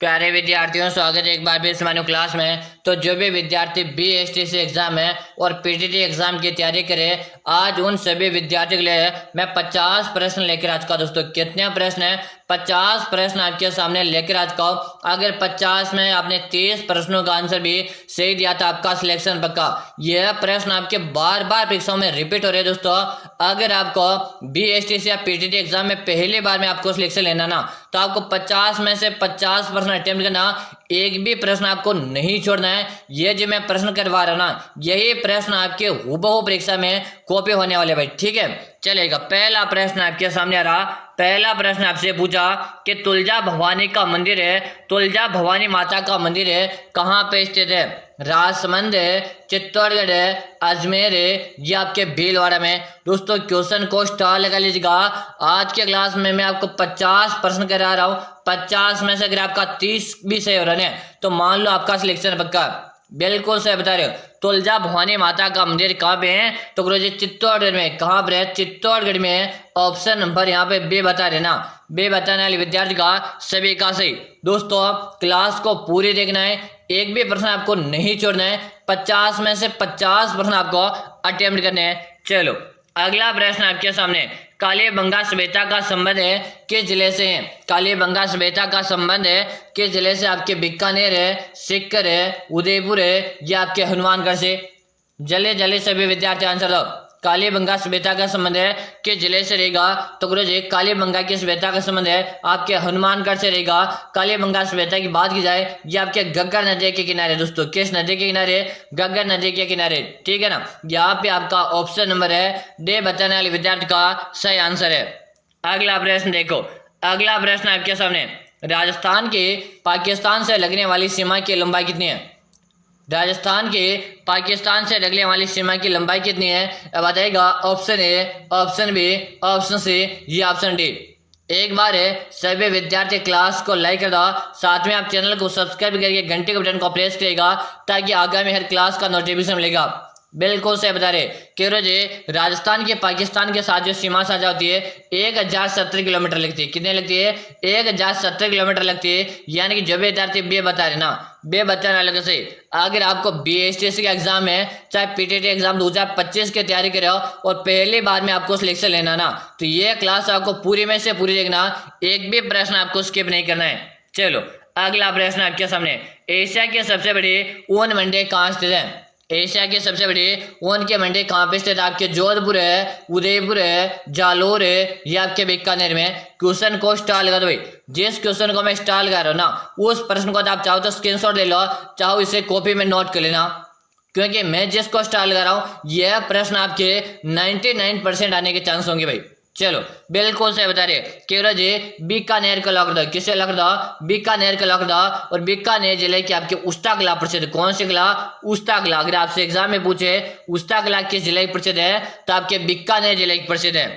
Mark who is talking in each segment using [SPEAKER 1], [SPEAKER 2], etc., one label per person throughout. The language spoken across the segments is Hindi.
[SPEAKER 1] प्यारे विद्यार्थियों, स्वागत है एक बार फिर से मानो क्लास में। तो जो भी विद्यार्थी BSTC एग्जाम है और PTT एग्जाम की तैयारी करे, आज उन सभी विद्यार्थियों के लिए मैं 50 प्रश्न लेकर आ चुका। दोस्तों कितने प्रश्न है? 50 प्रश्न आपके सामने लेकर आ चुका हूं। अगर 50 में आपने 30 प्रश्नों का आंसर भी सही दिया तो आपका सिलेक्शन पक्का। यह प्रश्न आपके बार बार परीक्षाओं में रिपीट हो रहे हैं। दोस्तों अगर आपको BSTC या PTT एग्जाम में पहली बार में आपको सिलेक्शन लेना ना, तो आपको 50 में से 50 प्रश्न अटेम्प्ट करना, एक भी प्रश्न आपको नहीं छोड़ना है। ये जो मैं प्रश्न करवा रहा हूं ना, यही प्रश्न आपके हूबहू परीक्षा में कॉपी होने वाले भाई, ठीक है। चलेगा, पहला प्रश्न आपके सामने आ रहा। पहला प्रश्न आपसे पूछा कि तुलजा भवानी का मंदिर है, तुलजा भवानी माता का मंदिर है, कहाँ पे स्थित है? राजसमंद है, चित्तौड़गढ़ है, अजमेर है, ये आपके भीलवाड़ा में। दोस्तों क्वेश्चन को स्टार लगा लीजिएगा। आज के क्लास में मैं आपको 50 प्रश्न करा रहा हूँ। 50 में से अगर आपका 30 भी सही हो रहा है तो मान लो आपका सिलेक्शन पक्का। बिल्कुल सही बता रहे हो। तुलजा भवानी माता का मंदिर कहाँ पे है? तो गुरुजी चित्तौड़गढ़ में। कहाँ पर है? चित्तौड़गढ़ में। ऑप्शन नंबर यहाँ पे बे बता रहे ना। बे बताने वाले विद्यार्थी का सभी का सही। दोस्तों क्लास को पूरी देखना है, एक भी प्रश्न आपको नहीं छोड़ना है। 50 में से 50 प्रश्न आपको अटेम्प्ट करने हैं। चलो अगला प्रश्न आपके सामने। कालीबंगा सभ्यता का संबंध है किस जिले से है? कालीबंगा सभ्यता का संबंध है किस जिले से? आपके बीकानेर है, सीकर है, उदयपुर है, या आपके हनुमानगढ़ से? जल्दी जल्दी सभी विद्यार्थी आंसर दो। कालीबंगा सभ्यता का संबंध है किस जिले से रहेगा? तो गुरुजी कालीबंगा की सभ्यता का संबंध है आपके हनुमानगढ़ से रहेगा। कालीबंगा सभ्यता की बात की जाए, ये आपके घग्गर नदी के किनारे। दोस्तों किस नदी के किनारे? घग्गर नदी के किनारे, ठीक है ना। यहाँ पे आपका ऑप्शन नंबर है डे बताने वाले विद्यार्थी का सही आंसर है। अगला प्रश्न देखो, अगला प्रश्न आपके सामने। राजस्थान के पाकिस्तान से लगने वाली सीमा की लंबाई कितनी है? राजस्थान के पाकिस्तान से लगने वाली सीमा की लंबाई कितनी है? बताएगा option A, option B, option C, या ऑप्शन डी। एक बार है सभी विद्यार्थी क्लास को लाइक कर दो, साथ में आप चैनल को सब्सक्राइब करके घंटे के बटन को प्रेस करेगा ताकि आगामी हर क्लास का नोटिफिकेशन मिलेगा। बिल्कुल सही बता रहे। केवरोजी राजस्थान के पाकिस्तान के साथ जो सीमा साझा होती है 1070 किलोमीटर लगती है। कितने लगती है? 1070 किलोमीटर लगती है। यानी कि जो विद्यार्थी बे बता रहे ना, बे बताने वाले से अगर आपको BSTC का एग्जाम है, चाहे PTT एग्जाम 2025 की तैयारी कर रहे हो और पहली बार में आपको सिलेक्शन लेना ना, तो ये क्लास आपको पूरी में से पूरी देखना, एक भी प्रश्न आपको स्किप नहीं करना है। चलो अगला प्रश्न आपके सामने। एशिया की सबसे बड़ी ऊन मंडी कहाँ स्थित है? एशिया की सबसे बड़ी ऊन की मंडी कहाँ पे स्थित? आपके जोधपुर है, उदयपुर है, जालोर है, या आपके बीकानेर में? क्वेश्चन को स्टार लगा दो भाई। जिस क्वेश्चन को मैं स्टार लगा रहा हूँ ना, उस प्रश्न को आप चाहो तो स्क्रीनशॉट ले लो, चाहो इसे कॉपी में नोट कर लेना, क्योंकि मैं जिसको स्टार लगा रहा हूँ यह प्रश्न आपके 99% आने के चांस होंगे भाई। चलो बिल्कुल सही बता रहे। केवल जी बीकानेर का लॉक दो। किसे लॉक दो? बीकानेर का लॉक दो। और बीकानेर जिले की आपके उस्ता कला प्रसिद्ध। कौन सी कला? उस्ता कला। अगर आपसे एग्जाम में पूछे उस्ता कला किस जिले की प्रसिद्ध है, तो आपके बीकानेर जिले की प्रसिद्ध है।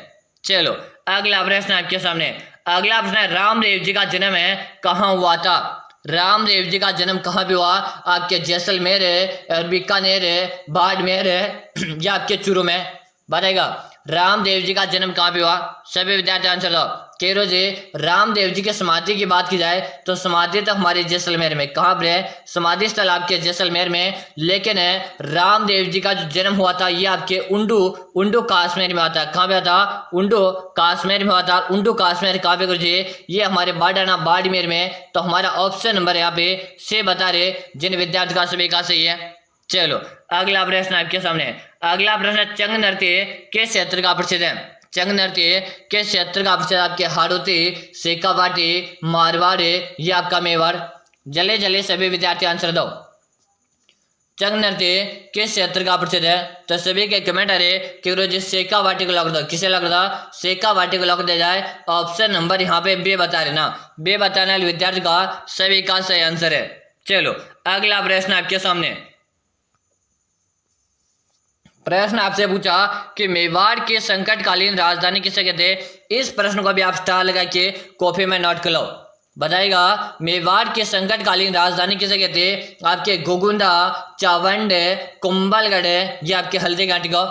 [SPEAKER 1] चलो अगला प्रश्न आपके सामने। अगला प्रश्न है रामदेव जी का जन्म है कहाँ हुआ था? रामदेव जी का जन्म कहाँ पे हुआ? आपके जैसलमेर है, बीकानेर है, बाड़मेर है, या आपके चूरू में? बताएगा रामदेव जी का जन्म कहाँ पे हुआ? सभी विद्यार्थी आंसर दो। केरो जी रामदेव जी के समाधि की बात की जाए तो समाधि तो हमारे जैसलमेर में। कहाँ पर है? समाधि स्थल आपके जैसलमेर में। लेकिन रामदेव जी का जो जन्म हुआ था ये आपके उंडू कश्मीर में आता है। कहाँ पे आता? उंडू कश्मीर में आता है। उंडू कश्मीर कहाँ पे गुरुजी? ये हमारे बाडाना बाड़मेर में। तो हमारा ऑप्शन नंबर यहाँ पे से बता रहे जिन विद्यार्थी का सभी का सही है। चलो अगला प्रश्न आपके सामने। अगला प्रश्न चंग नृत्य किस क्षेत्र का प्रसिद्ध है? चंग नृत्य किस क्षेत्र का प्रसिद्ध? आपके हाड़ौती, शेखावाटी, मारवाड़, या आपका मेवाड़? जल्दी जल्दी सभी विद्यार्थी आंसर दो। चंग नृत्य किस क्षेत्र का प्रसिद्ध है? तो सभी के कमेंट आ रहे कि जिस शेखावाटी को लॉक दो। किसे लॉक दो? शेखावाटी को लॉक दिया जाए। ऑप्शन नंबर यहाँ पे बे बता रहे ना। बे बताने वाले विद्यार्थी का सभी का सही आंसर है। चलो अगला प्रश्न आपके सामने। प्रश्न आपसे पूछा कि मेवाड़ की संकटकालीन राजधानी किसे कहते हैं? इस प्रश्न को भी आप स्टार लगा के कॉपी में नोट कर लो। बताएगा मेवाड़ की संकटकालीन राजधानी किसे कहते हैं? आपके घुगुंडा, चावंड, कुंभलगढ़, या आपके हल्दी घाटी को?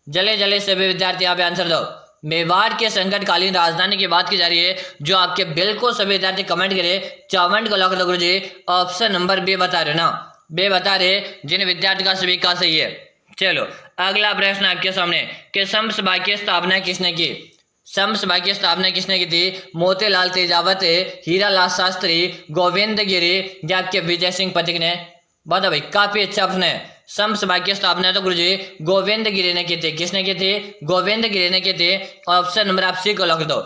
[SPEAKER 1] जल्दी जल्दी सभी विद्यार्थी यहाँ पे आंसर दो। मेवाड़ के संकटकालीन राजधानी की बात की जा रही है, जो आपके बिल्कुल सभी विद्यार्थी कमेंट करे 54 को लॉक कर दो गुरुजी। ऑप्शन नंबर बी बता रहे ना, बे बता रहे जिन विद्यार्थी का सभी का सही है। चलो अगला प्रश्न आपके सामने कि समसभा की स्थापना किसने की? समसभा की स्थापना किसने की थी? मोतीलाल तेजावत, हीरालाल शास्त्री, गोविंद गिरी या आपके विजय सिंह पथिक ने? बताओ भाई, काफी अच्छा प्रश्न है। समसभा की स्थापना तो गुरुजी गोविंद गिरी ने की थी। किसने की थी? गोविंद गिरी ने की थी। ऑप्शन नंबर आप सी को लॉक दो।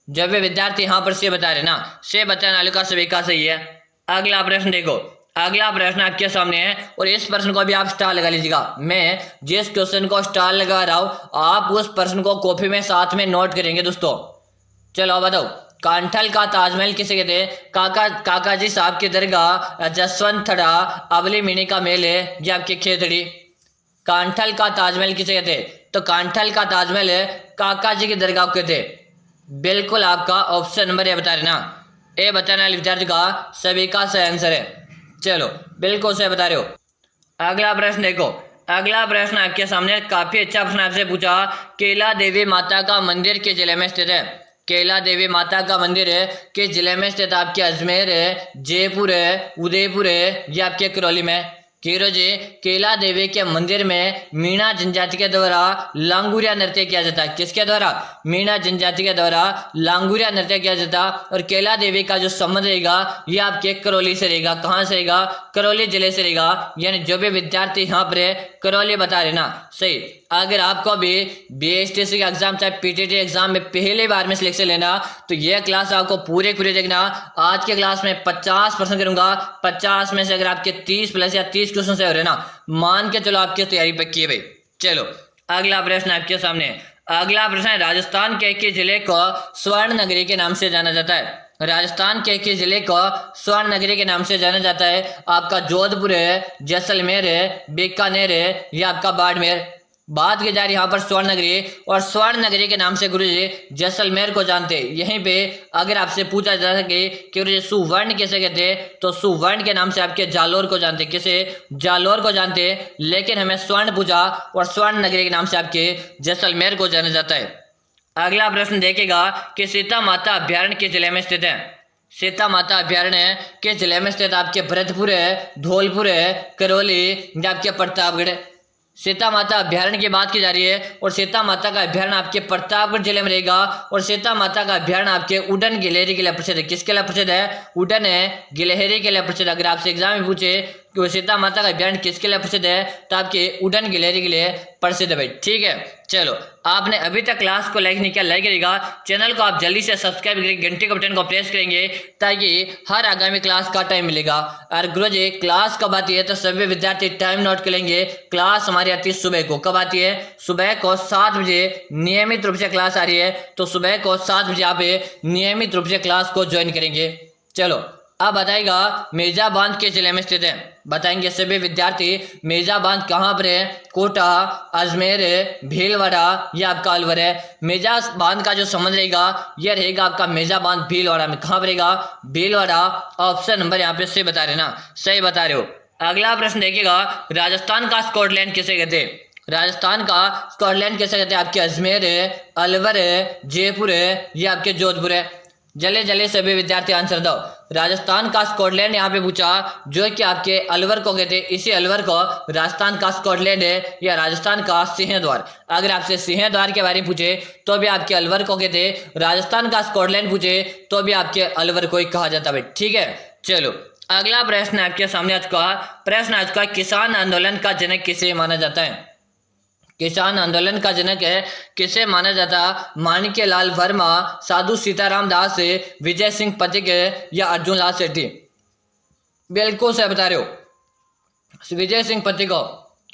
[SPEAKER 1] जब वे विद्यार्थी यहाँ पर से बता रहे ना, से बताने वाले का सभी का सही है। अगला प्रश्न देखो, अगला प्रश्न आपके सामने है और इस प्रश्न को भी आप स्टार लगा लीजिएगा। मैं जिस क्वेश्चन को स्टार लगा रहा हूं आप उस प्रश्न को कॉपी में साथ में नोट करेंगे दोस्तों। चलो बताओ, कांठल का ताजमहल किसे कहते हैं? काका जी साहब की दरगाह, जसवंत थड़ा, अवली मिनी का मेल है या आपकी खेतड़ी? कांठल का ताजमहल किसे कहते हैं? तो कांठल का ताजमहल है काका जी की दरगाह को कहते हैं। बिल्कुल आपका ऑप्शन नंबर ए बता रहे ना, ए बताने वाले विद्यार्थी का सभी का सही आंसर है। चलो बिल्कुल सही बता रहे हो। अगला प्रश्न देखो, अगला प्रश्न आपके सामने काफी अच्छा प्रश्न आपसे पूछा। कैला देवी माता का मंदिर किस जिले में स्थित है? कैला देवी माता का मंदिर है किस जिले में स्थित? आपके अजमेर है, जयपुर है, उदयपुर है या आपके करौली में? कीरो जी, कैला देवी के मंदिर में मीणा जनजाति के द्वारा लांगुरिया नृत्य किया जाता है। किसके द्वारा? मीणा जनजाति के द्वारा लांगुरिया नृत्य किया जाता। और कैला देवी का जो संबंध रहेगा ये आपके करौली से रहेगा। कहाँ से रहेगा? करौली जिले से रहेगा। यानी जो भी विद्यार्थी यहाँ पर करौली बता रहे ना, सही। अगर आपको भी बीएसटीसी का एग्जाम चाहे पीटीटी एग्जाम में पहली बार में सिलेक्शन लेना तो यह क्लास आपको पूरे देखना। आज के क्लास में 50% करूंगा। 50 में से अगर आपके 30 प्लस या 30 क्वेश्चन से हो रहे ना, मान के चलो आपकी तैयारी पक्की है भाई। चलो अगला प्रश्न आपके सामने, अगला प्रश्न है राजस्थान के किस जिले को स्वर्ण नगरी के नाम से जाना जाता है? राजस्थान के किस जिले को स्वर्ण नगरी के नाम से जाना जाता है? आपका जोधपुर है, जैसलमेर है, बीकानेर है या आपका बाड़मेर? बात की जा रही यहाँ पर स्वर्ण नगरी, और स्वर्ण नगरी के नाम से गुरुजी जैसलमेर को जानते हैं। यहीं पे अगर आपसे पूछा जा सके कि गुरुजी सुवर्ण कैसे कहते हैं, तो सुवर्ण के नाम से आपके जालोर को जानते हैं। किसे? जालोर को जानते हैं। लेकिन हमें स्वर्ण पूछा और स्वर्ण नगरी के नाम से आपके जैसलमेर को जाना जाता है। अगला प्रश्न देखेगा कि सीता माता अभ्यारण्य किस जिले में स्थित है? सीता माता अभ्यारण्य किस जिले में स्थित? आपके भरतपुर है, धौलपुर है, करौली या आपके प्रतापगढ़? सीता माता अभ्यारण्य की बात की जा रही है और सीता माता का अभ्यारण्य आपके प्रतापगढ़ जिले में रहेगा। और सीता माता का अभ्यारण्य आपके उड़न गिलहरी के लिए प्रसिद्ध है। किसके लिए प्रसिद्ध है? उड़न है गिलहरी के लिए प्रसिद्ध। अगर आपसे एग्जाम में पूछे कि वो सीता माता का अभ्यारण्य किसके लिए प्रसिद्ध है, तो आपके उड़न गिलहरी के लिए प्रसिद्ध है भाई। ठीक है, चलो आपने अभी तक क्लास को लाइक नहीं किया, लाइक करेगा। चैनल को आप जल्दी से सब्सक्राइब करेंगे, घंटे के बटन को प्रेस करेंगे ताकि हर आगामी क्लास का टाइम मिलेगा। और गुरुजी क्लास कब आती है तो सभी विद्यार्थी टाइम नोट कर लेंगे। क्लास हमारी आती है सुबह को। कब आती है? सुबह को 7 बजे नियमित रूप से क्लास आ रही है। तो सुबह को 7 बजे आप नियमित रूप से क्लास को ज्वाइन करेंगे। चलो अब बताएगा मिर्जा बांध किस जिले में स्थित है? बताएंगे सभी विद्यार्थी मिर्जा बांध कहाँ पर है? कोटा, अजमेर, भीलवाड़ा या आपका अलवर है? मिर्जा बांध का जो संबंध रहेगा यह रहेगा आपका मिर्जा बांध भीलवाड़ा में। कहाँ पर रहेगा? भीलवाड़ा। ऑप्शन नंबर यहाँ पे सही बता रहे ना, सही बता रहे हो। अगला प्रश्न देखिएगा, राजस्थान का स्कॉटलैंड किसे कहते हैं? राजस्थान का स्कॉटलैंड कैसे कहते हैं? आपके अजमेर है, अलवर है, जयपुर है या आपके जोधपुर है? जल्दी जल्दी सभी विद्यार्थी आंसर दो। राजस्थान का स्कॉटलैंड यहाँ पे पूछा, जो कि आपके अलवर को कहते हैं। इसी अलवर को राजस्थान का स्कॉटलैंड है या राजस्थान का सिंहद्वार। अगर आपसे सिंहद्वार के बारे में पूछे तो भी आपके अलवर को कहते हैं। राजस्थान का स्कॉटलैंड पूछे तो भी आपके अलवर को ही कहा जाता है। ठीक है, चलो अगला प्रश्न आपके सामने आज का किसान आंदोलन का जनक किसे माना जाता है? किसान आंदोलन का जनक है किसे माना जाता? माणिक्यलाल वर्मा, साधु सीताराम दास, विजय सिंह पथिक या अर्जुन लाल सेठी? बिल्कुल सही बता रहे हो। विजय सिंह पथिक को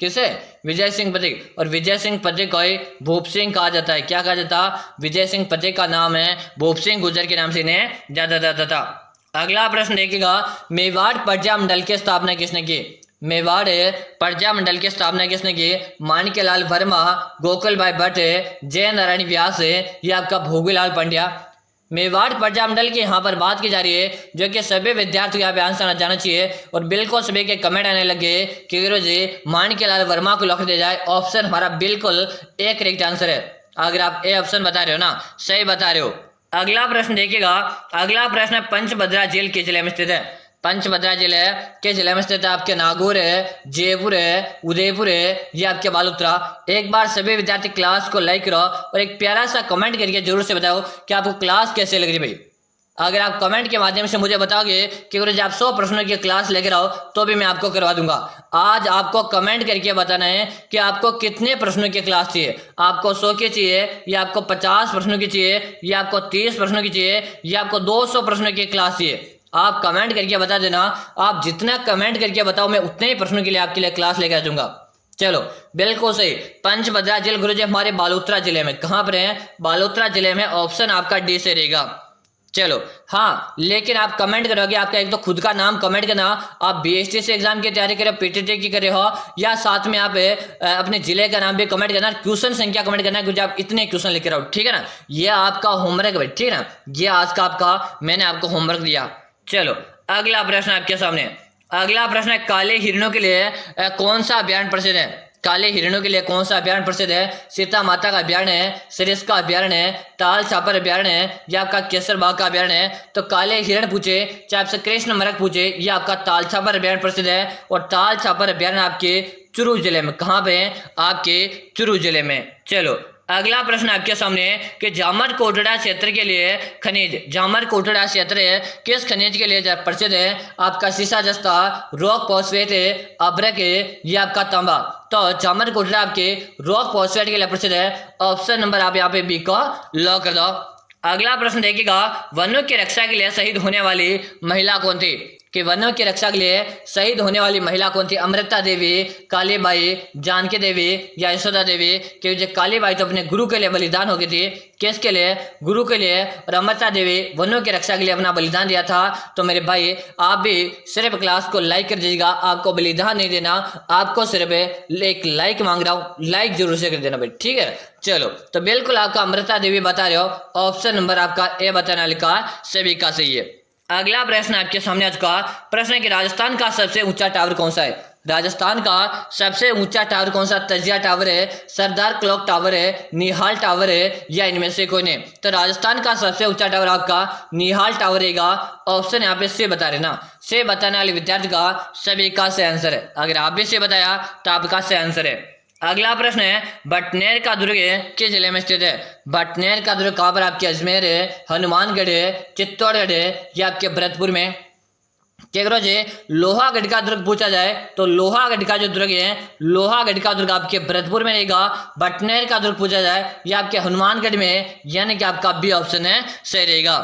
[SPEAKER 1] किसे? विजय सिंह पथिक। और विजय सिंह पथिक को भूप सिंह कहा जाता है। क्या कहा जाता? विजय सिंह पथिक का नाम है भूप सिंह गुर्जर के नाम से इन्हें जाना जाता था। अगला प्रश्न देखिएगा, मेवाड़ प्रजा मंडल की स्थापना किसने की? मेवाड़ प्रजा मंडल की स्थापना किसने की? माणिक्यलाल वर्मा, गोकुल भाई भट्ट, जय नारायण व्यास या आपका भोगीलाल पंड्या? मेवाड़ प्रजा मंडल की यहाँ पर बात की जा रही है, जो कि सभी विद्यार्थियों यहाँ पे आंसर जाना चाहिए। और बिल्कुल सभी के कमेंट आने लगे कि गुरुजी माणिक्यलाल वर्मा को लॉक दिया जाए। ऑप्शन हमारा बिल्कुल एक करेक्ट आंसर है। अगर आप ए ऑप्शन बता रहे हो ना, सही बता रहे हो। अगला प्रश्न देखिएगा, अगला प्रश्न है पंचभद्रा झील किस जिले में स्थित है? पंचभद्रा जिले के जिले में स्थित है आपके नागौर है, जयपुर है, उदयपुर है, ये आपके बालोतरा। एक बार सभी विद्यार्थी क्लास को लाइक करो और एक प्यारा सा कमेंट करके जरूर से बताओ कि आपको क्लास कैसे लग रही भाई। अगर आप कमेंट के माध्यम से मुझे बताओगे कि गुरुजी आप 100 प्रश्नों की क्लास लेकर आओ तो भी मैं आपको करवा दूंगा। आज आपको कमेंट करके बताना है कि आपको कितने प्रश्नों की क्लास चाहिए। आपको 100 की चाहिए, या आपको 50 प्रश्नों की चाहिए, या आपको 30 प्रश्नों की चाहिए, या आपको 200 प्रश्नों की क्लास चाहिए। आप कमेंट करके बता देना। आप जितना कमेंट करके बताओ मैं उतने ही प्रश्नों के लिए आपके लिए क्लास लेकर आ जाऊंगा। चलो बिल्कुल सही, पंचभद्रा झील गुरुजी हमारे बालोतरा जिले में। कहाँ पर है? बालोतरा जिले में। ऑप्शन आपका डी से रहेगा। चलो हाँ, लेकिन आप कमेंट करोगे, आपका एक तो खुद का नाम कमेंट करना, आप बीएसटीसी एग्जाम की तैयारी करे, पीटीटी की करे हो, या साथ में आप अपने जिले का नाम भी कमेंट करना, क्वेश्चन संख्या कमेंट करना कि आप इतने क्वेश्चन लेकर आओ, ठीक है ना। ये आपका होमवर्क है, ठीक है ना। ये आज का आपका मैंने आपको होमवर्क दिया। चलो अगला प्रश्न आपके सामने। अगला प्रश्न है काले हिरणों के लिए कौन सा अभ्यारण्य प्रसिद्ध है? काले हिरणों के लिए कौन सा अभ्यारण्य प्रसिद्ध है? सीता माता का अभ्यारण्य है, सरिस्का अभ्यारण्य है, ताल छापर अभ्यारण्य है, या आपका केसर बाग का अभ्यारण्य है। तो काले हिरण पूछे चाहे आपसे कृष्ण मरक पूछे, यह आपका ताल छापर अभ्यारण्य प्रसिद्ध है। और ताल छापर अभ्यारण्य आपके चुरू जिले में। कहाँ पे है? आपके चुरू जिले में। चलो अगला प्रश्न आपके सामने है कि जामर कोटड़ा क्षेत्र के लिए खनिज, जामर कोटड़ा क्षेत्र है किस खनिज के लिए प्रसिद्ध है? आपका सीसा जस्ता, रॉक फॉस्फेट है, अभ्रक है, या आपका तांबा। तो जामर कोटड़ा आपके रॉक फॉस्फेट के लिए प्रसिद्ध है। ऑप्शन नंबर आप यहाँ पे बी को लॉक कर दो। अगला प्रश्न देखिएगा, वनों की रक्षा के लिए शहीद होने वाली महिला कौन थी? कि वनों की रक्षा के लिए शहीद होने वाली महिला कौन थी? अमृता देवी, कालीबाई, जानकी देवी, या यशोदा देवी। कि जो कालीबाई तो अपने गुरु के लिए बलिदान हो गई थी, किसके लिए? गुरु के लिए। और अमृता देवी वनों की रक्षा के लिए अपना बलिदान दिया था। तो मेरे भाई आप भी सिर्फ क्लास को लाइक कर दीजिएगा, आपको बलिदान नहीं देना, आपको सिर्फ एक लाइक मांग रहा हूँ, लाइक जरूर से कर देना भाई, ठीक है। चलो तो बिल्कुल आपका अमृता देवी बता रहे हो, ऑप्शन नंबर आपका ए बताना लिखा सभी का सही है। अगला प्रश्न आपके सामने आज का प्रश्न है कि राजस्थान का सबसे ऊंचा टावर कौन सा है? राजस्थान का सबसे ऊंचा टावर कौन सा? तजिया टावर है, सरदार क्लॉक टावर है, निहाल टावर है, या इनमें से कोई नहीं। तो राजस्थान का सबसे ऊंचा टावर आपका निहाल टावर रहेगा। ऑप्शन यहाँ पे से बता रहे ना, से बताने वाले विद्यार्थी का सभी का से आंसर है। अगर आप भी से बताया तो आपका से आंसर है। अगला प्रश्न है बटनेर का दुर्ग किस जिले में स्थित है? बटनेर का दुर्ग कहाँ पर? आपके अजमेर है, हनुमानगढ़ है, चित्तौड़गढ़ है, या आपके भरतपुर में। क्या जी लोहागढ़ का दुर्ग पूछा जाए तो लोहागढ़ का जो दुर्ग है, लोहागढ़ का दुर्ग आपके भरतपुर में रहेगा। बटनेर का दुर्ग पूछा जाए या आपके हनुमानगढ़ में, यानी कि आपका बी ऑप्शन है सही रहेगा।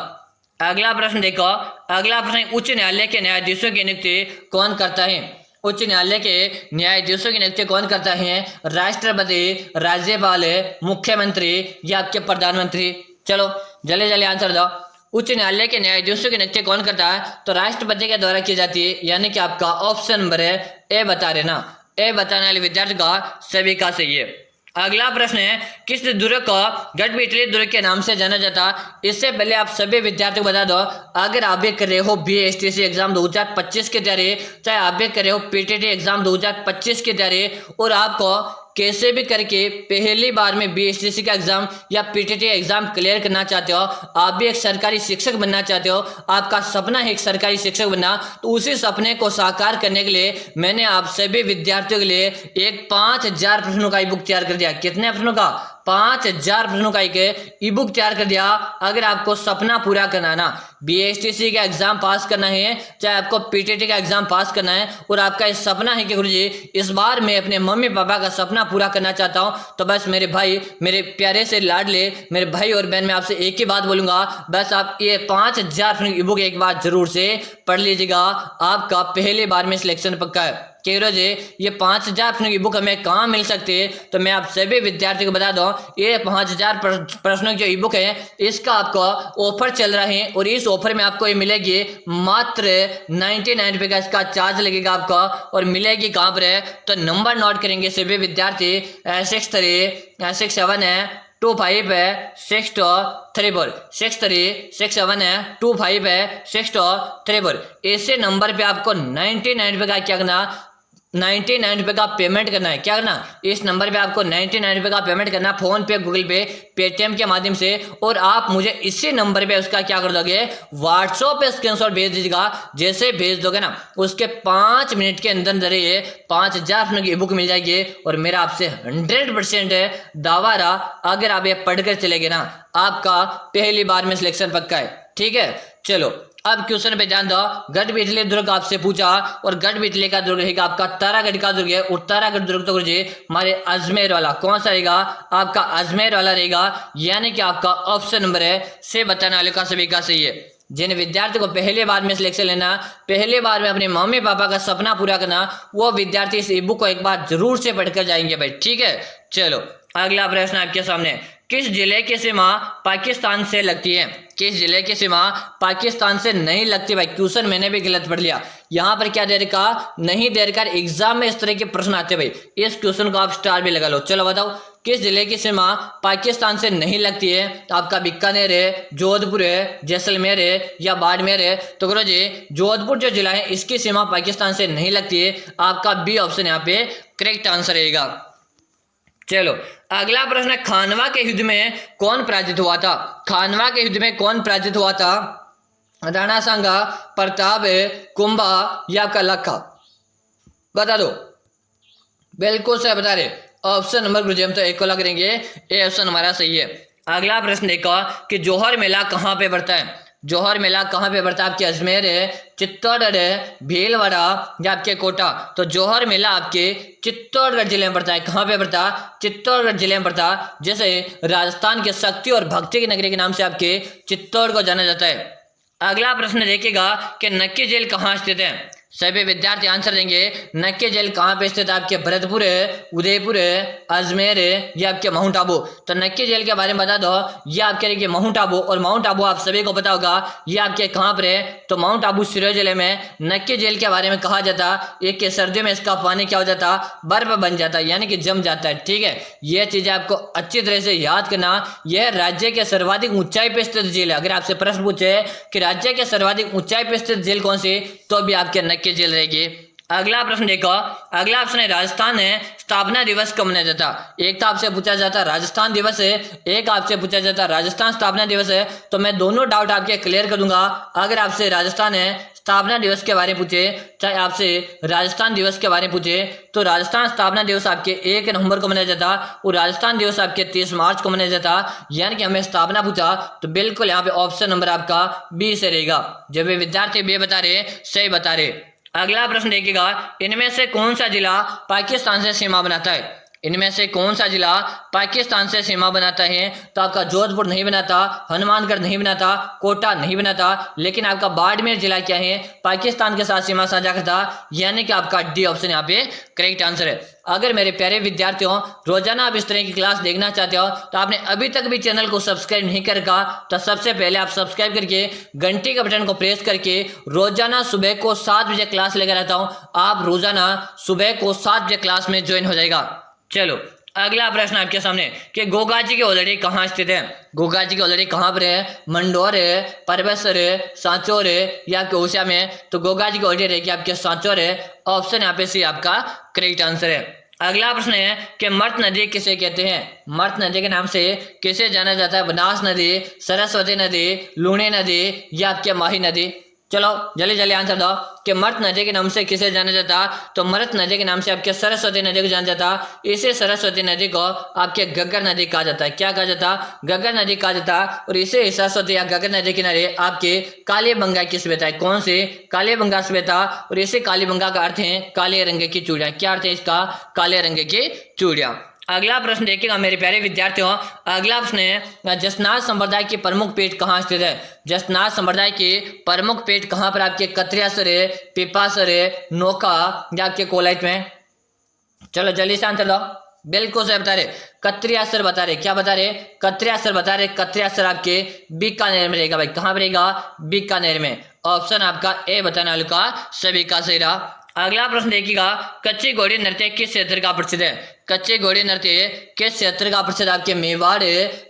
[SPEAKER 1] अगला प्रश्न देखो, अगला प्रश्न उच्च न्यायालय के न्यायाधीशों की नियुक्ति कौन करता है? उच्च न्यायालय के न्यायाधीशों की नियुक्ति कौन करता है? राष्ट्रपति, राज्यपाल, मुख्यमंत्री, या आपके प्रधानमंत्री। चलो जल्दी जल्दी आंसर दो। उच्च न्यायालय के न्यायाधीशों की नियुक्ति कौन करता है? तो राष्ट्रपति के द्वारा की जाती है, यानी कि आपका ऑप्शन नंबर है ए बता रहे ना। ए बताने वाले विद्यार्थी का सभी का सही है। अगला प्रश्न है किस दुर्ग को गढ़पिटली दुर्ग के नाम से जाना जाता? इससे पहले आप सभी विद्यार्थियों को बता दो, अगर आप भी कर रहे हो बीएसटीसी एग्जाम 2025 की तैयारी, चाहे आप भी कर रहे हो पीटीटी एग्जाम 2025 की तैयारी, और आपको कैसे भी करके पहली बार में बीएसटीसी का एग्जाम या पीटीटी एग्जाम क्लियर करना चाहते हो, आप भी एक सरकारी शिक्षक बनना चाहते हो, आपका सपना है एक सरकारी शिक्षक बनना, तो उसी सपने को साकार करने के लिए मैंने आप सभी विद्यार्थियों के लिए एक 5000 प्रश्नों का ई बुक तैयार कर दिया। कितने प्रश्नों का? 5000 प्रश्नों का एक ई बुक तैयार कर दिया। अगर आपको सपना पूरा करना ना, बीएसटीसी का एग्जाम पास करना है, चाहे आपको पीटीटी का एग्जाम पास करना है, और आपका ये सपना है कि गुरुजी इस बार मैं अपने मम्मी पापा का सपना पूरा करना चाहता हूं, तो बस मेरे भाई, मेरे प्यारे से लाडले मेरे भाई और बहन, मैं आपसे एक ही बात बोलूंगा, बस आप ये 5000 ई बुक एक बार जरूर से पढ़ लीजिएगा। आपका पहली बार में सिलेक्शन पक्का है। कह रहे जी ये 5000 प्रश्नों की बुक हमें कहाँ मिल सकती है? तो मैं आप सभी विद्यार्थियों को बता दूं, ये 5000 प्रश्नों की जो ई बुक है, इसका आपको ऑफर चल रहा है, और इस ऑफर में आपको ये मिलेगी मात्र 99 रुपये का इसका चार्ज लगेगा आपको। और मिलेगी कहाँ पर है? तो नंबर नोट करेंगे सभी विद्यार्थी, 6367 है 25 है 6234, 6367 है 25 है 6234। ऐसे नंबर पे आपको 99 रुपये का क्या करना, 99 रुपये का पेमेंट करना है। क्या करना, इस नंबर पे आपको 99 रुपये का पेमेंट करना, फोन पे, गूगल पे, पेटीएम के माध्यम से। और आप मुझे इसी नंबर पे उसका क्या कर दोगे, व्हाट्सएप पे स्क्रीनशॉट भेज दीजिएगा। जैसे भेज दोगे ना, उसके 5 मिनट के अंदर अंदर ये 5000 रुपये की ई बुक मिल जाएगी। और मेरा आपसे 100% है दावा रहा, अगर आप ये पढ़कर चले गए ना, आपका पहली बार में सिलेक्शन पक्का है। ठीक है, चलो अब क्वेश्चन पे ध्यान दो। गढ़बिटले दुर्ग आपसे पूछा, और गढ़बिटले का दुर्ग रहेगा आपका तारागढ़ का दुर्ग है। और तारागढ़ दुर्ग तो गुरुजी हमारे अजमेर वाला कौन सा रहेगा, आपका अजमेर वाला रहेगा। यानी कि आपका ऑप्शन नंबर है से बताने वाले का सभी का सही है। जिन विद्यार्थी को पहले बार में सिलेक्शन लेना, पहले बार में अपने मम्मी पापा का सपना पूरा करना, वो विद्यार्थी इस ई बुक को एक बार जरूर से पढ़कर जाएंगे भाई। ठीक है, चलो अगला प्रश्न आपके सामने, किस जिले की सीमा पाकिस्तान से लगती है। किस जिले की सीमा पाकिस्तान से नहीं लगती भाई। क्वेश्चन मैंने भी गलत पढ़ लिया, यहाँ पर क्या दे रखा, नहीं दे रखा। एग्जाम में इस तरह के प्रश्न आते भाई, इस क्वेश्चन को आप स्टार भी लगा लो। चलो बताओ, किस जिले की सीमा पाकिस्तान से नहीं लगती है। आपका बीकानेर है, जोधपुर है, जैसलमेर है या बाड़मेर है। तो करो जी, जोधपुर जो जिला है इसकी सीमा पाकिस्तान से नहीं लगती है। आपका बी ऑप्शन यहाँ पे करेक्ट आंसर रहेगा। चलो अगला प्रश्न है, खानवा के युद्ध में कौन पराजित हुआ था। खानवा के युद्ध में कौन पराजित हुआ था, राणा सांगा, प्रताप, कुंभा या कलखा, बता दो। बिल्कुल सही बता रहे, ऑप्शन नंबर गुरुजी हम तो एक को लग करेंगे, ये ऑप्शन हमारा सही है। अगला प्रश्न देखो कि जौहर मेला कहाँ पे पड़ता है। जौहर मेला कहाँ पे पड़ता है, आपके अजमेर है, चित्तौड़गढ़ है, भीलवाड़ा या आपके कोटा। तो जौहर मेला आपके चित्तौड़गढ़ जिले में पड़ता है। कहाँ पे पड़ता, चित्तौड़गढ़ जिले में पड़ता। जैसे राजस्थान के शक्ति और भक्ति की नगरी के नाम से आपके चित्तौड़ को जाना जाता है। अगला प्रश्न देखिएगा कि नक्की जेल कहाँ स्थित है। सभी विद्यार्थी आंसर देंगे, नक्की जेल कहाँ पे स्थित है, आपके भरतपुर है, उदयपुर है, अजमेर है या आपके माउंट आबू। तो नक्की जेल के बारे में बता दो, ये आपके रहेंगे माउंट आबू। और माउंट आबू आप सभी को पता होगा ये आपके कहाँ पर है, तो माउंट आबू सिरोही जिले में। नक्की जेल के बारे में कहा जाता, एक के सर्दियों में इसका पानी क्या हो जाता, बर्फ बन जाता है, यानी कि जम जाता है। ठीक है, ये चीजें आपको अच्छी तरह से याद करना। यह राज्य के सर्वाधिक ऊंचाई पे स्थित जेल है। अगर आपसे प्रश्न पूछे कि राज्य के सर्वाधिक ऊंचाई पे स्थित जेल कौन सी, तो भी आपके नक्की जेल रहेगी। अगला प्रश्न देखो, अगला ऑप्शन है राजस्थान है स्थापना दिवस कब मनाया जाता। एक तो आपसे पूछा जाता राजस्थान दिवस है, एक आपसे पूछा जाता राजस्थान स्थापना दिवस है। तो मैं दोनों डाउट आपके क्लियर कर दूंगा। अगर आपसे राजस्थान है स्थापना दिवस के बारे में पूछे, चाहे आपसे राजस्थान दिवस के बारे में पूछे, तो राजस्थान स्थापना दिवस आपके 1 नवंबर को मनाया जाता और राजस्थान दिवस आपके 30 मार्च को मनाया जाता। यानी कि हमें स्थापना पूछा, तो बिल्कुल यहाँ पे ऑप्शन नंबर आपका बी से रहेगा। जब वे विद्यार्थी बी बता रहे, सही बता रहे। अगला प्रश्न देखिएगा, इनमें से कौन सा जिला पाकिस्तान से सीमा बनाता है। इनमें से कौन सा जिला पाकिस्तान से सीमा बनाता है। तो आपका जोधपुर नहीं बनाता, हनुमानगढ़ नहीं बनाता, कोटा नहीं बनाता, लेकिन आपका बाड़मेर जिला क्या है, पाकिस्तान के साथ सीमा साझा करता। यानी कि आपका डी ऑप्शन यहाँ पे करेक्ट आंसर है। अगर मेरे प्यारे विद्यार्थियों रोजाना आप इस तरह की क्लास देखना चाहते हो, तो आपने अभी तक भी चैनल को सब्सक्राइब नहीं कर रखा, तो सबसे पहले आप सब्सक्राइब करके घंटी के बटन को प्रेस करके रोजाना सुबह को 7 बजे क्लास लेकर आता हूँ। आप रोजाना सुबह को 7 बजे क्लास में ज्वाइन हो जाएगा। चलो अगला प्रश्न आपके सामने कि गोगा जी की ऑलरेडी कहाँ स्थित है। गोगा जी की ऑलरेडी कहाँ पर है, मंडोर है, परबेसर है, सांचौर है या आपके ओसिया में। तो गोगा जी की ऑलरेडी रहेगी आपके सांचौर है। ऑप्शन यहाँ पे सी आपका करेक्ट आंसर है। अगला प्रश्न है कि मर्त नदी किसे कहते हैं। मर्त नदी के नाम से किसे जाना जाता है, बनास नदी, सरस्वती नदी, लूणी नदी या आपके माही नदी। चलो जल्दी जल्दी आंसर दो कि मर्त नदी के नाम से किसे जाना जाता। तो मर्त नदी के नाम से आपके सरस्वती नदी को जाना जाता। इसे सरस्वती नदी को आपके घग्गर नदी कहा जाता है। क्या कहा जाता, घग्गर नदी कहा जाता। और इसे सरस्वती या घग्गर नदी किनारे आपके कालीबंगा की सभ्यता है। कौन से, कालीबंगा सभ्यता। और इसे कालीबंगा का अर्थ है काले रंग की चूड़ियां। क्या अर्थ है इसका, काले रंग की चूड़ियां। अगला प्रश्न देखिएगा मेरे प्यारे विद्यार्थियों, अगला प्रश्न है जसनाथ संप्रदाय की प्रमुख पीठ कहाँ स्थित है। जसनाथ संप्रदाय की प्रमुख पीठ कहाँ पर, आपके कत्रियासर है, पिपासर है, नोका या आपके कोलाइट में। चलो जल्दी से आंसर दो। बिल्कुल सही बता रहे, कत्रियासर बता रहे। क्या बता रहे, कत्रियासर बता रहे। कत्रियासर आपके बीकानेर में रहेगा भाई। कहाँ पर रहेगा, बीकानेर में। ऑप्शन आपका ए बताने वाले का सभी का सही रहा। अगला प्रश्न देखिएगा, कच्ची घोड़ी नृत्य किस क्षेत्र का प्रसिद्ध है? कच्ची घोड़ी नृत्य किस क्षेत्र का प्रसिद्ध? आपके मेवाड़,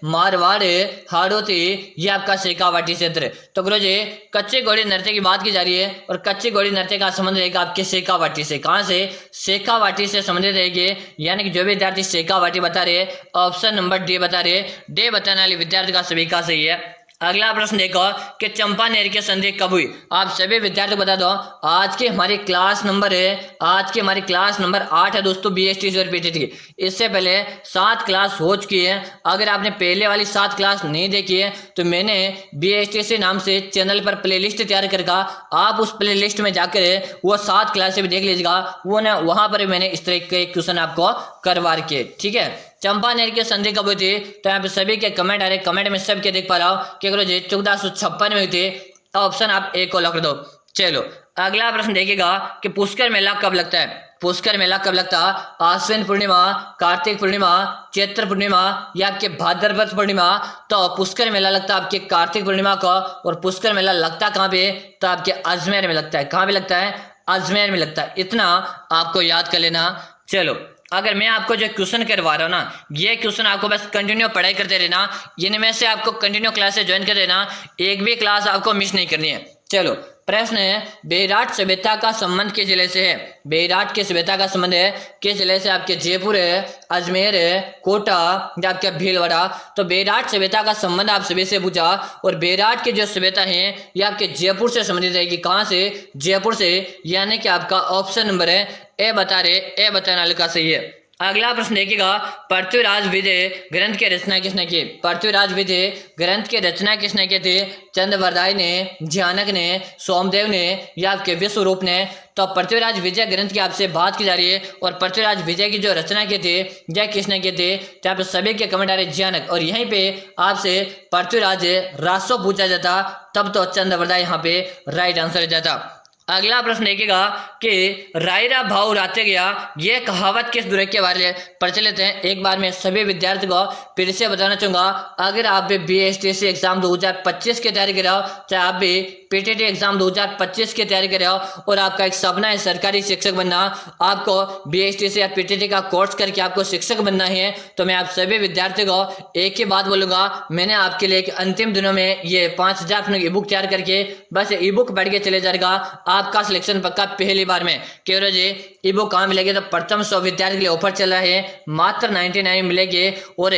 [SPEAKER 1] मारवाड़, हाड़ौती या आपका शेखावाटी क्षेत्र। तो गुरु जी कच्ची घोड़ी नृत्य की बात की जा रही है और कच्ची घोड़ी नृत्य का संबंध रहेगा आपके शेखावाटी से। कहाँ से? शेखावाटी से संबंधित रहेगी। यानी कि जो भी विद्यार्थी शेखावाटी बता रहे, ऑप्शन नंबर डी बता रहे, डी बताने वाले विद्यार्थी का सभी का सही है। अगला प्रश्न देखो कि चंपानेर की संधि कब हुई? आप सभी विद्यार्थियों को बता दो, आज की हमारी क्लास नंबर है, आज की हमारी क्लास नंबर 8 है दोस्तों, बीएसटीसी और पीटीटी की। इससे पहले 7 क्लास हो चुकी है। अगर आपने पहले वाली 7 क्लास नहीं देखी है तो मैंने बीएसटीसी नाम से चैनल पर प्लेलिस्ट तैयार कर रखा, आप उस प्लेलिस्ट में जाकर वो 7 क्लास भी देख लीजिएगा। वो ना वहां पर मैंने इस तरह के क्वेश्चन आपको करवा के, ठीक है। चंपानेर की संधि कब हुई थी? तो यहाँ पे सभी के कमेंट आ रहे, कमेंट में सबके देख पा रहा हूँ कि गुरु जी 1456 में हुई थी। ऑप्शन आप ए को लॉक कर दो। चलो अगला प्रश्न देखिएगा कि पुष्कर मेला कब लगता है? पुष्कर मेला कब लगता है? आश्विन पूर्णिमा, कार्तिक पूर्णिमा, चैत्र पूर्णिमा या आपके भाद्रपद पूर्णिमा। तो पुष्कर मेला लगता है आपके कार्तिक पूर्णिमा को। और पुष्कर मेला लगता कहाँ पे? तो आपके अजमेर में लगता है। कहाँ पे लगता है? अजमेर में लगता है। इतना आपको याद कर लेना। चलो अगर मैं आपको जो क्वेश्चन करवा रहा हूँ ना, ये क्वेश्चन आपको बस कंटिन्यू पढ़ाई करते रहना, इनमें से आपको कंटिन्यू क्लासेस ज्वाइन कर देना, एक भी क्लास आपको मिस नहीं करनी है। चलो प्रश्न है, बेराट सभ्यता का संबंध किस जिले से है? बेराट की सभ्यता का संबंध है किस जिले से? आपके जयपुर है, अजमेर है, कोटा या आपके भीलवाड़ा। तो बेराट सभ्यता का संबंध आप सभी से पूछा और बेराट की जो सभ्यता है ये आपके जयपुर से संबंधित रहेगी। कहाँ से? जयपुर से। यानी कि आपका ऑप्शन नंबर है ए बता रहे, ए बताने वाले का सही है। अगला प्रश्न देखिएगा, पृथ्वीराज विजय ग्रंथ की रचना किसने की? पृथ्वीराज विजय ग्रंथ की रचना किसने की थी? चंद्रवरदाई ने, ज्ञानक ने, सोमदेव ने या आपके विश्वरूप ने। तो पृथ्वीराज विजय ग्रंथ की आपसे बात की जा रही है और पृथ्वीराज विजय की जो रचना की थी यह किसने की थी? तो आप सभी के कमेंट आ रहे ज्ञानक। और यहीं पे आपसे पृथ्वीराज रासो पूछा जाता तब तो चंद्रवरदाई यहाँ पे राइट आंसर जाता। अगला प्रश्न देखिएगा कि रायरा भाव राते गया, यह कहावत किस दुर्ग के बारे में प्रचलित है? एक बार मैं सभी विद्यार्थियों को फिर से बताना चाहूंगा, अगर आप भी बीएसटीसी एग्जाम 2025 की तैयारी कर रहे हो, चाहे आप भी पीटीटी एग्जाम 2025 की तैयारी कर रहे हो और आपका एक सपना है सरकारी शिक्षक बनना, आपको बीएसटीसी या पीटीटी का कोर्स करके आपको शिक्षक बनना है, तो मैं आप सभी विद्यार्थियों को एक ही बात बोलूंगा, मैंने आपके लिए अंतिम दिनों में ये 5000 ई बुक तैयार करके बस ई बुक पढ़ के चले जाएगा, आपका सिलेक्शन पक्का पहली बार में। क्यों जी ई बुक कहाँ मिलेगी? तो प्रथम 100 विद्यार्थी के लिए ऑफर चल रहा है, मात्र 99 मिलेगी। और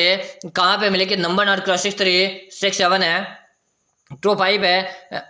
[SPEAKER 1] कहाँ पे मिलेगी? नंबर नोट करो, 6367 है, 25 है,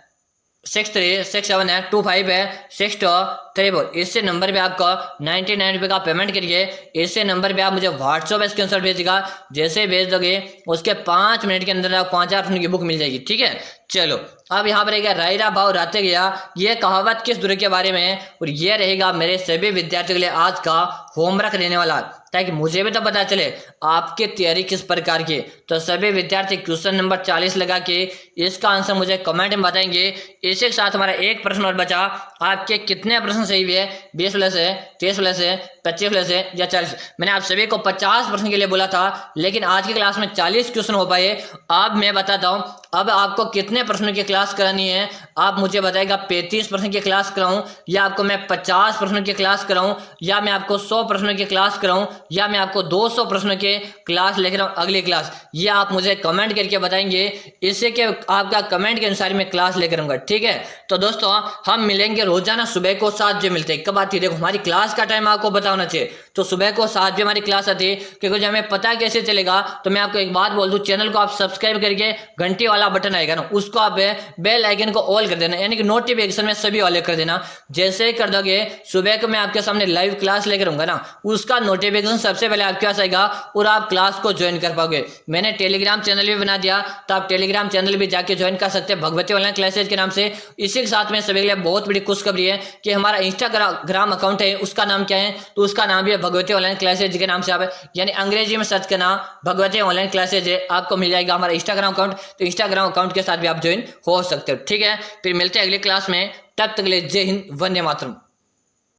[SPEAKER 1] 6367 है, 25 है, 6234। इससे नंबर पे आपको 99 रुपये का पेमेंट करिए। इससे नंबर पे आप मुझे व्हाट्सएप पे स्क्रीनशॉट भेजिएगा, जैसे भेज दोगे उसके 5 मिनट के अंदर आपको 5000 की बुक मिल जाएगी, ठीक है। चलो अब यहाँ पर रहेगा रायरा भाव राते गया, यह कहावत किस दुर्ग के बारे में है? और यह रहेगा मेरे सभी विद्यार्थियों के लिए आज का होमवर्क रहने वाला, ताकि मुझे भी तो पता चले आपकी तैयारी किस प्रकार की। तो सभी विद्यार्थी क्वेश्चन नंबर 40 लगा के इसका आंसर मुझे कमेंट में बताएंगे। इसी के साथ हमारा एक प्रश्न और बचा, आपके कितने प्रश्न सही हुए? 20 प्लस है, 30 प्लस है, 25 प्लस है या 40? मैंने आप सभी को 50 प्रश्न के लिए बोला था, लेकिन आज की क्लास में 40 क्वेश्चन हो पाए। अब मैं बताता हूँ अब आपको कितने प्रश्नों की क्लास करानी है। आप मुझे बताएगा 35 प्रश्न की क्लास कराऊं या आपको मैं 50 प्रश्नों की क्लास कराऊं या मैं आपको 100 प्रश्नों की क्लास कराऊं या मैं आपको 200 प्रश्नों की क्लास लेकर आऊं अगली क्लास, ये आप मुझे कमेंट करके बताएंगे। इससे कि आपका कमेंट के अनुसार मैं क्लास लेकर आऊंगा, ठीक है। तो दोस्तों हम मिलेंगे रोजाना सुबह को 7 बजे मिलते हैं। कब आती है? देखो हमारी क्लास का टाइम आपको बताना चाहिए, तो सुबह को 7 बजे हमारी क्लास आती है। क्योंकि हमें पता कैसे चलेगा, तो मैं आपको एक बात बोल दूं, चैनल को आप सब्सक्राइब करके घंटी वाला बटन आएगा ना, उसको आप बेल आइकन को ऑल कर देना, यानी कि नोटिफिकेशन में सभी ऑल कर देना। जैसे ही कर दोगे सुबह को मैं आपके सामने लाइव क्लास लेकर आऊंगा ना, उसका नोटिफिकेशन सबसे पहले आपके पास आएगा और आप क्लास को ज्वाइन कर पाओगे। मैंने टेलीग्राम चैनल भी बना दिया, तो आप टेलीग्राम चैनल भी जाके ज्वाइन कर सकते हैं भगवती ऑनलाइन क्लासेज के नाम से। इसी के साथ में सभी के लिए बहुत बड़ी खुशखबरी है कि हमारा इंस्टाग्राम अकाउंट है, उसका नाम क्या है? तो उसका नाम भी है भगवती ऑनलाइन क्लासेज के नाम से। आप यानी अंग्रेजी में सर्च करना भगवती ऑनलाइन क्लासेज है, आपको मिल जाएगा हमारा इंस्टाग्राम अकाउंट। तो इंस्टाग्राम अकाउंट के साथ भी आप ज्वाइन हो सकते हो, ठीक है। फिर मिलते हैं अगली क्लास में, तब तक के लिए जय हिंद, वंदे मातरम।